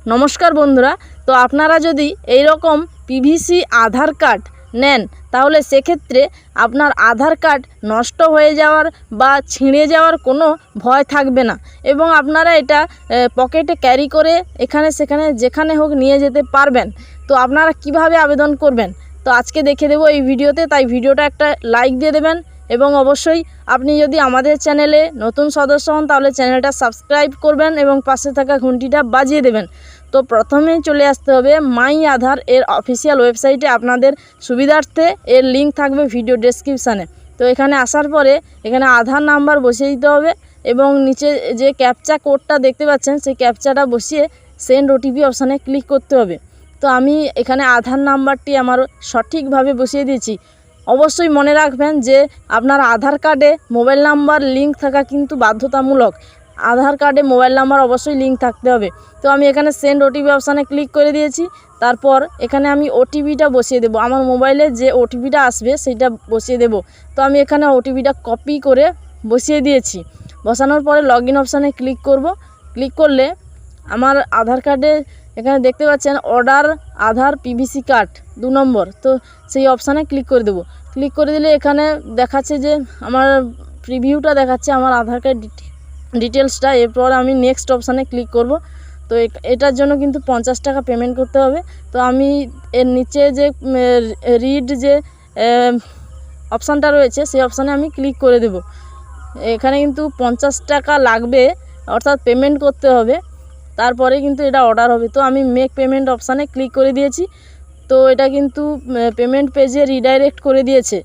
নমস্কার বন্ধুরা, তো আপনারা যদি এই রকম পিভিসি আধার কার্ড নেন তাহলে সেক্ষেত্রে আপনার আধার কার্ড নষ্ট হয়ে যাওয়ার বা ছিঁড়ে যাওয়ার কোনো ভয় থাকবে না এবং আপনারা এটা পকেটে ক্যারি করে এখানে সেখানে যেখানে হোক নিয়ে যেতে পারবেন। তো আপনারা কিভাবে আবেদন করবেন তো আজকে দেখে দেবো এই ভিডিওতে, তাই ভিডিওটা একটা লাইক দিয়ে দেবেন এবং অবশ্যই আপনি যদি আমাদের চ্যানেলে নতুন সদস্য হন তাহলে চ্যানেলটা সাবস্ক্রাইব করবেন এবং পাশে থাকা ঘন্টিটা বাজিয়ে দেবেন। তো প্রথমেই চলে আসতে হবে মাই আধার এর অফিসিয়াল ওয়েবসাইটে। আপনাদের সুবিধার্থে এর লিঙ্ক থাকবে ভিডিও ডেসক্রিপশানে। তো এখানে আসার পরে এখানে আধার নাম্বার বসিয়ে দিতে হবে এবং নিচে যে ক্যাপচা কোডটা দেখতে পাচ্ছেন সেই ক্যাপচাটা বসিয়ে সেন্ড ওটিপি অপশানে ক্লিক করতে হবে। তো আমি এখানে আধার নাম্বারটি আমার সঠিকভাবে বসিয়ে দিয়েছি। অবশ্যই মনে রাখবেন যে আপনার আধার কার্ডে মোবাইল নাম্বার লিঙ্ক থাকা কিন্তু বাধ্যতামূলক। আধার কার্ডে মোবাইল নাম্বার অবশ্যই লিঙ্ক থাকতে হবে। তো আমি এখানে সেন্ড ওটিপি অপশানে ক্লিক করে দিয়েছি। তারপর এখানে আমি ওটিপিটা বসিয়ে দেবো, আমার মোবাইলে যে ওটিপিটা আসবে সেইটা বসিয়ে দেব। তো আমি এখানে ওটিপিটা কপি করে বসিয়ে দিয়েছি। বসানোর পরে লগ ইন অপশানে ক্লিক করব। ক্লিক করলে আমার আধার কার্ডে এখানে দেখতে পাচ্ছেন অর্ডার আধার পিভিসি কার্ড 2 নম্বর, তো সেই অপশানে ক্লিক করে দেবো। ক্লিক করে দিলে এখানে দেখাচ্ছে যে আমার প্রিভিউটা দেখাচ্ছে আমার আধার কার্ড ডিটেলসটা। এরপর আমি নেক্সট অপশানে ক্লিক করব। তো এটার জন্য কিন্তু 50 টাকা পেমেন্ট করতে হবে। তো আমি এর নিচে যে রিড যে অপশানটা রয়েছে সেই অপশানে আমি ক্লিক করে দেব। এখানে কিন্তু 50 টাকা লাগবে, অর্থাৎ পেমেন্ট করতে হবে, তারপরে কিন্তু এটা অর্ডার হবে। তো আমি মেক পেমেন্ট অপশানে ক্লিক করে দিয়েছি। তো এটা কিন্তু পেমেন্ট পেজে রিডাইরেক্ট করে দিয়েছে।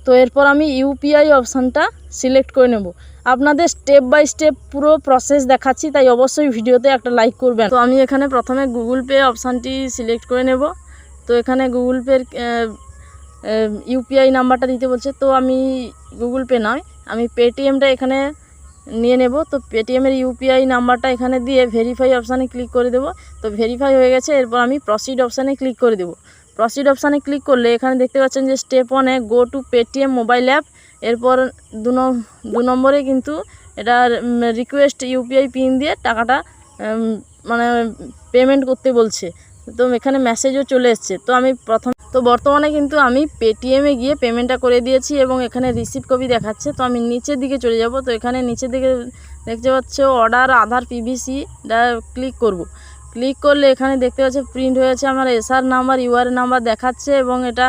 তো এরপর আমি ইউপিআই অপশানটা সিলেক্ট করে নেব। আপনাদের স্টেপ বাই স্টেপ পুরো প্রসেস দেখাচ্ছি, তাই অবশ্যই ভিডিওতে একটা লাইক করবেন। তো আমি এখানে প্রথমে গুগল পে অপশানটি সিলেক্ট করে নেব। তো এখানে গুগল পের ইউপিআই নাম্বারটা দিতে বলছে, তো আমি গুগল পে নয়, আমি পেটিএমটা এখানে নিয়ে নেব। তো পেটিএমের ইউপিআই নাম্বারটা এখানে দিয়ে ভেরিফাই অপশানে ক্লিক করে দেব। তো ভেরিফাই হয়ে গেছে। এরপর আমি প্রসিড অপশানে ক্লিক করে দেব। প্রসিড অপশানে ক্লিক করলে এখানে দেখতে পাচ্ছেন যে স্টেপ 1-এ go to Paytm mobile app. এরপর 2 নম্বরে কিন্তু এটা রিকোয়েস্ট ইউপিআই পিন দিয়ে টাকাটা মানে পেমেন্ট করতে বলছে। তো এখানে মেসেজও চলে এসছে। তো বর্তমানে কিন্তু আমি পেটিএমে গিয়ে পেমেন্টটা করে দিয়েছি এবং এখানে রিসিপ্ট কপি দেখাচ্ছে। তো আমি নিচের দিকে চলে যাব। তো এখানে নিচের দিকে দেখতে পাচ্ছ অর্ডার আধার পিভিসি, ক্লিক করব। ক্লিক করলে এখানে দেখতে পাচ্ছি প্রিন্ট হয়েছে আমার এসআর নাম্বার ইউআর নাম্বার দেখাচ্ছে এবং এটা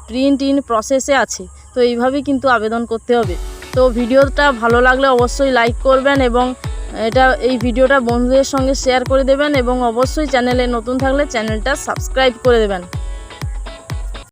প্রিন্ট ইন প্রসেসে আছে। তো এইভাবেই কিন্তু আবেদন করতে হবে। তো ভিডিওটা ভালো লাগলে অবশ্যই লাইক করবেন এবং এই ভিডিওটা বন্ধুদের সঙ্গে শেয়ার করে দেবেন এবং অবশ্যই চ্যানেলে নতুন থাকলে চ্যানেলটা সাবস্ক্রাইব করে দেবেন।